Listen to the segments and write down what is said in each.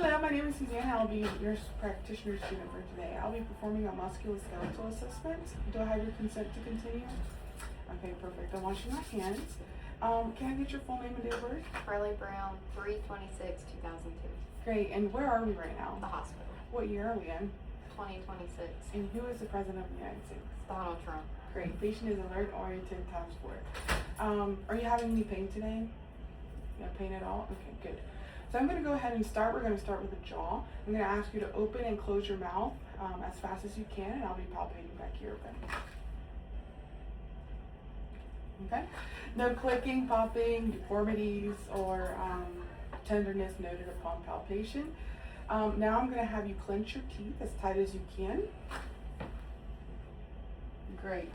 Hello, my name is Suzanne. I'll be your practitioner student for today. I'll be performing a musculoskeletal assessment. Do I have your consent to continue? Okay, perfect. I'm washing my hands. Can I get your full name and date of birth? Carly Brown, 3/26/2002. Great. And where are we right The now? hospital. What year are we in? 2026. And who is the President of the United States? Donald Trump. Great. Patient is alert, oriented, times 4. Are you having any pain today? No pain at all? Okay, good. So I'm going to go ahead and start. We're going to start with the jaw. I'm going to ask you to open and close your mouth as fast as you can, and I'll be palpating back here open. Okay? No clicking, popping, deformities, or tenderness noted upon palpation. Now I'm going to have you clench your teeth as tight as you can. Great.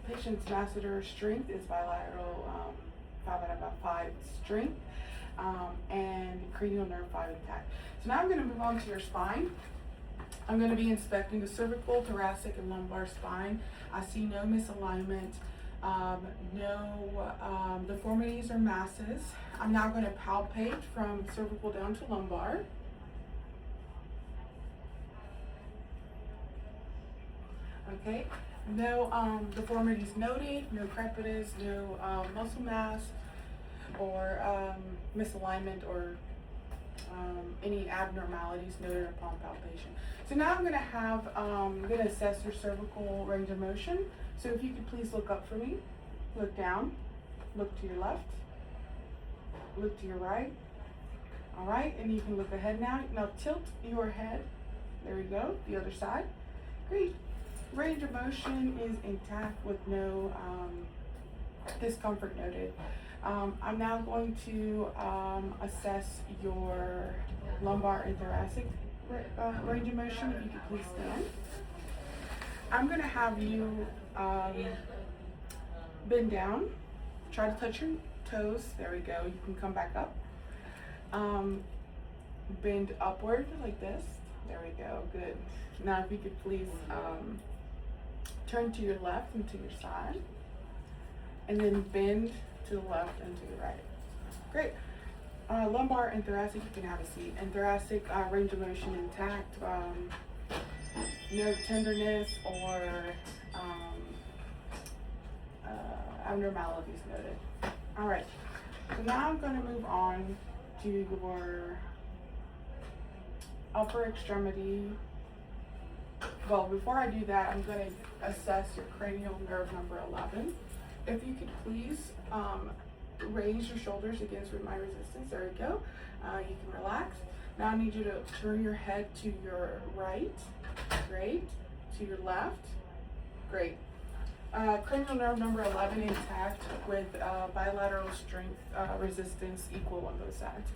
Patient's masseter strength is bilateral 5/5 strength, and cranial nerve 5 intact. So now I'm going to move on to your spine. I'm going to be inspecting the cervical, thoracic, and lumbar spine. I see no misalignment, no deformities or masses. I'm now going to palpate from cervical down to lumbar. Okay, no deformities noted, no crepitus, no muscle mass, or misalignment, or any abnormalities noted upon palpation. So now I'm going to assess your cervical range of motion. So if you could please look up for me, look down, look to your left, look to your right. All right, and you can look ahead now. Now tilt your head. There we go, the other side. Great. Range of motion is intact with no discomfort noted. I'm now going to assess your lumbar and thoracic range of motion. If you could please stand. I'm going to have you bend down. Try to touch your toes. There we go. You can come back up. Bend upward like this. There we go. Good. Now if you could please turn to your left and to your side, and then bend to the left and to the right. Great. Lumbar and thoracic, you can have a seat. And thoracic range of motion intact, no tenderness or abnormalities noted. All right, so now I'm going to move on to your upper extremity. Well, before I do that, I'm going to assess your cranial nerve number 11. If you could please raise your shoulders against my resistance. There we go. You can relax. Now I need you to turn your head to your right. Great. To your left. Great. Cranial nerve number 11 intact with bilateral strength resistance equal on both sides.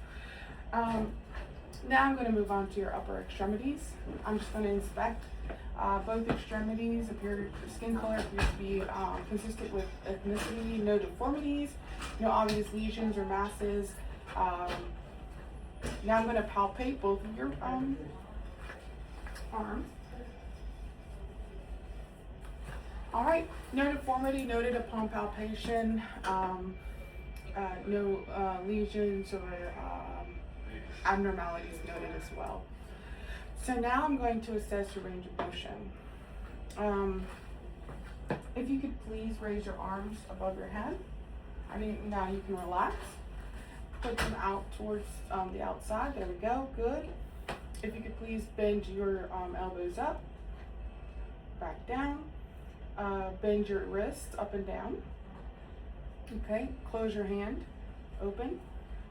Now I'm going to move on to your upper extremities. I'm just going to inspect both extremities. If your skin color appears to be consistent with ethnicity, no deformities, no obvious lesions or masses. Now I'm going to palpate both of your arms. All right, no deformity noted upon palpation, no lesions or abnormalities noted as well. So now I'm going to assess your range of motion. If you could please raise your arms above your head. Now you can relax. Put them out towards the outside. There we go. Good. If you could please bend your elbows up, back down. Bend your wrists up and down. Okay. Close your hand, open,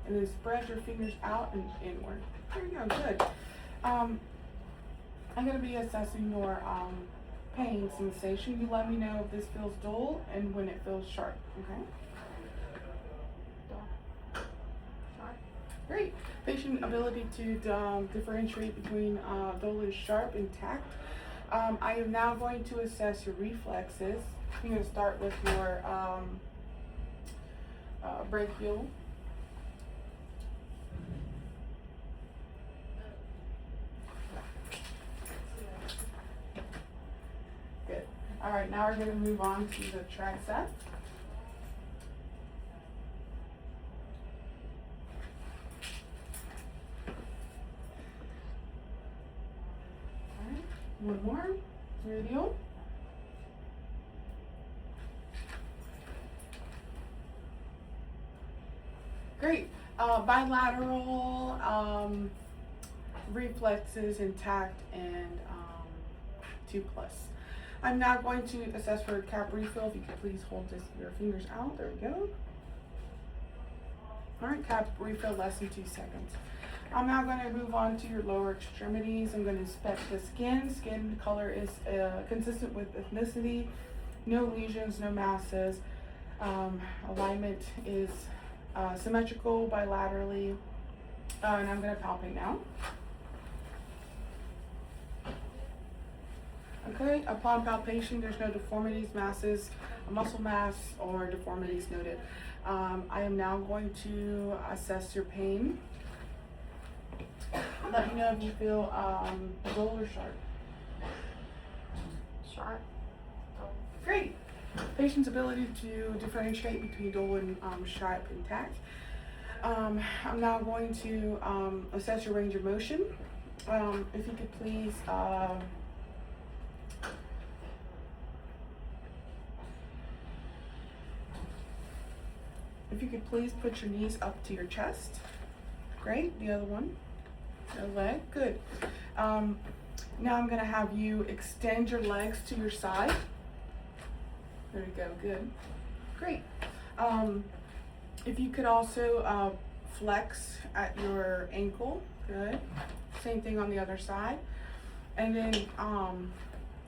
and then spread your fingers out and inward. There you go. Good. I'm going to be assessing your pain sensation. You let me know if this feels dull and when it feels sharp. Okay. Dull. Sharp. Great. Patient ability to differentiate between dull and sharp intact. I am now going to assess your reflexes. I'm going to start with your brachial. Good. All right, now we're going to move on to the tricep. One more. Radio. Great. Bilateral reflexes intact and 2+. I'm now going to assess for cap refill. If you could please hold your fingers out. There we go. All right, cap refill less than 2 seconds. I'm now going to move on to your lower extremities. I'm going to inspect the skin. Skin color is consistent with ethnicity. No lesions, no masses. Alignment is symmetrical bilaterally. And I'm going to palpate now. Okay, upon palpation, there's no deformities, masses, muscle mass, or deformities noted. I am now going to assess your pain. Let me know if you feel dull or sharp. Sharp. Great. Patient's ability to differentiate between dull and sharp intact. I'm now going to assess your range of motion. If you could please put your knees up to your chest. Great. The other one. The leg. Good. Now I'm going to have you extend your legs to your side. There you go. Good. Great. If you could also flex at your ankle. Good. Same thing on the other side. And then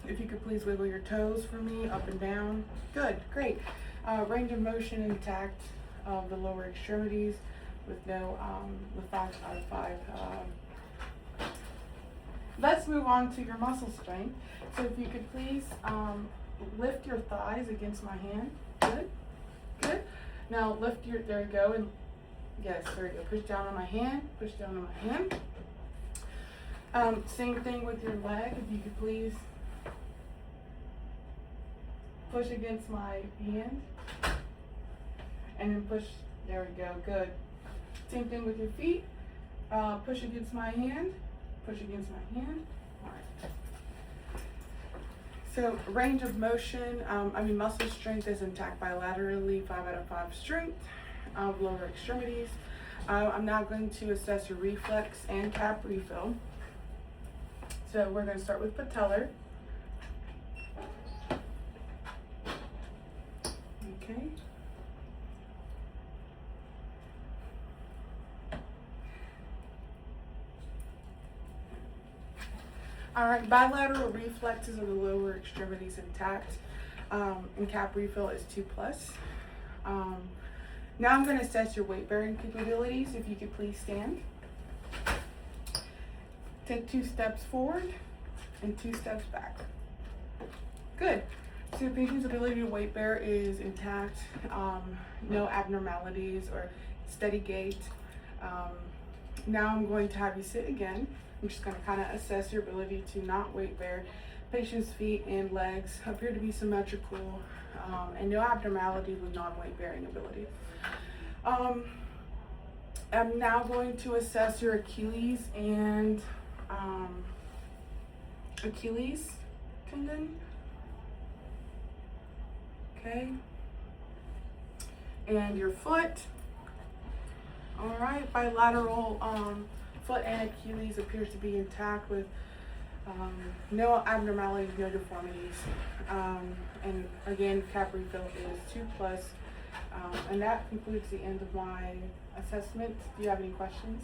if you could please wiggle your toes for me, up and down. Good. Great. Range of motion intact of the lower extremities with no with 5 out of 5. Let's move on to your muscle strength. So if you could please lift your thighs against my hand. Good. Good. Now lift your, there you go, and yes, there you go. Push down on my hand, push down on my hand. Same thing with your leg. If you could please push against my hand and then push, there we go, good. Same thing with your feet. Push against my hand, push against my hand. All right. So range of motion, muscle strength is intact bilaterally, 5 out of 5 strength of lower extremities. I'm now going to assess your reflex and cap refill. So we're going to start with patellar. Okay. All right, bilateral reflexes of the lower extremities intact, and cap refill is 2+. Now I'm going to assess your weight bearing capabilities. If you could please stand. Take 2 steps forward and 2 steps back. Good. So your patient's ability to weight bear is intact. No abnormalities or steady gait. Now I'm going to have you sit again. I'm just going to kind of assess your ability to not weight bear. Patient's feet and legs appear to be symmetrical, and no abnormalities with non-weight bearing ability. I'm now going to assess your Achilles and Achilles tendon. Okay. And your foot. All right, bilateral foot and Achilles appears to be intact with no abnormalities, no deformities. And again, cap refill is 2+. And that concludes the end of my assessment. Do you have any questions?